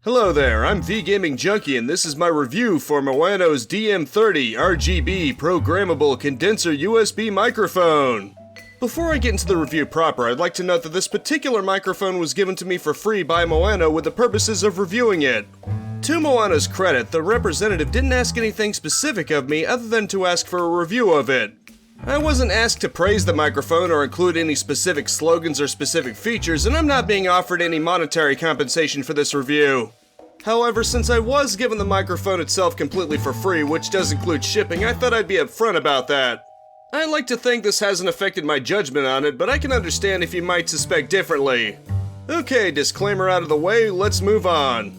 Hello there, I'm V-Gaming Junkie and this is my review for Maono's DM30 RGB programmable condenser USB microphone. Before I get into the review proper, I'd like to note that this particular microphone was given to me for free by Maono with the purposes of reviewing it. To Maono's credit, the representative didn't ask anything specific of me other than to ask for a review of it. I wasn't asked to praise the microphone or include any specific slogans or specific features, and I'm not being offered any monetary compensation for this review. However, since I was given the microphone itself completely for free, which does include shipping, I thought I'd be upfront about that. I like to think this hasn't affected my judgment on it, but I can understand if you might suspect differently. Okay, disclaimer out of the way, let's move on.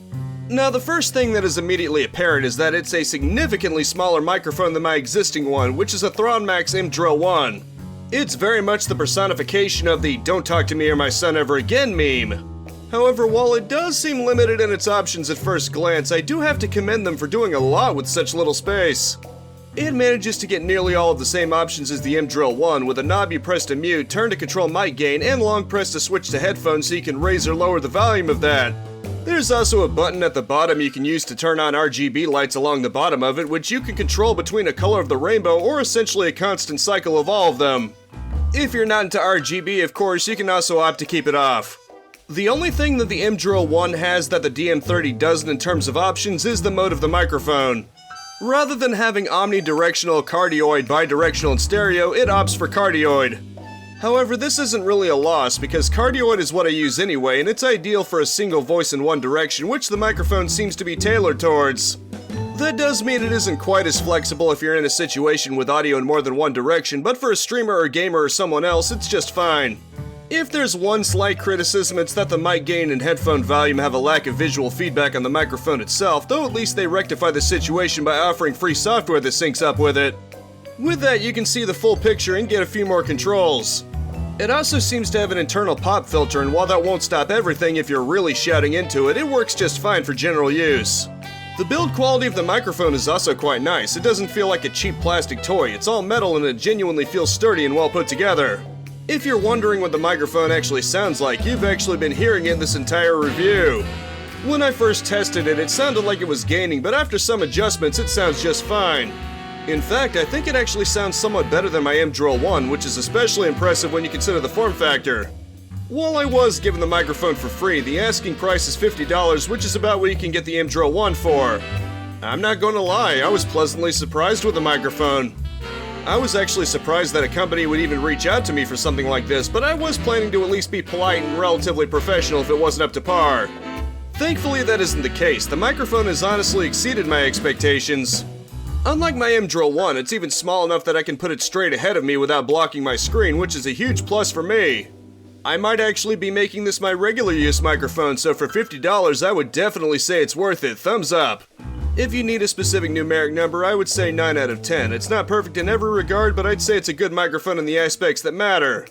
Now, the first thing that is immediately apparent is that it's a significantly smaller microphone than my existing one, which is a Thronmax M-Drill-1. It's very much the personification of the "don't talk to me or my son ever again" meme. However, while it does seem limited in its options at first glance, I do have to commend them for doing a lot with such little space. It manages to get nearly all of the same options as the M-Drill-1, with a knob you press to mute, turn to control mic gain, and long press to switch to headphones so you can raise or lower the volume of that. There's also a button at the bottom you can use to turn on RGB lights along the bottom of it, which you can control between a color of the rainbow or essentially a constant cycle of all of them. If you're not into RGB, of course, you can also opt to keep it off. The only thing that the M-Drill-1 has that the DM30 doesn't in terms of options is the mode of the microphone. Rather than having omnidirectional, cardioid, bidirectional, and stereo, it opts for cardioid. However, this isn't really a loss because cardioid is what I use anyway, and it's ideal for a single voice in one direction, which the microphone seems to be tailored towards. That does mean it isn't quite as flexible if you're in a situation with audio in more than one direction, but for a streamer or gamer or someone else, it's just fine. If there's one slight criticism, it's that the mic gain and headphone volume have a lack of visual feedback on the microphone itself, though at least they rectify the situation by offering free software that syncs up with it. With that, you can see the full picture and get a few more controls. It also seems to have an internal pop filter, and while that won't stop everything if you're really shouting into it, it works just fine for general use. The build quality of the microphone is also quite nice. It doesn't feel like a cheap plastic toy, it's all metal and it genuinely feels sturdy and well put together. If you're wondering what the microphone actually sounds like, you've actually been hearing it this entire review. When I first tested it, it sounded like it was gaining, but after some adjustments, it sounds just fine. In fact, I think it actually sounds somewhat better than my M-Drill-1, which is especially impressive when you consider the form factor. While I was given the microphone for free, the asking price is $50, which is about what you can get the M-Drill-1 for. I'm not going to lie, I was pleasantly surprised with the microphone. I was actually surprised that a company would even reach out to me for something like this, but I was planning to at least be polite and relatively professional if it wasn't up to par. Thankfully, that isn't the case. The microphone has honestly exceeded my expectations. Unlike my M-Drill-1, it's even small enough that I can put it straight ahead of me without blocking my screen, which is a huge plus for me. I might actually be making this my regular use microphone, so for $50 I would definitely say it's worth it. Thumbs up. If you need a specific numeric number, I would say 9 out of 10. It's not perfect in every regard, but I'd say it's a good microphone in the aspects that matter.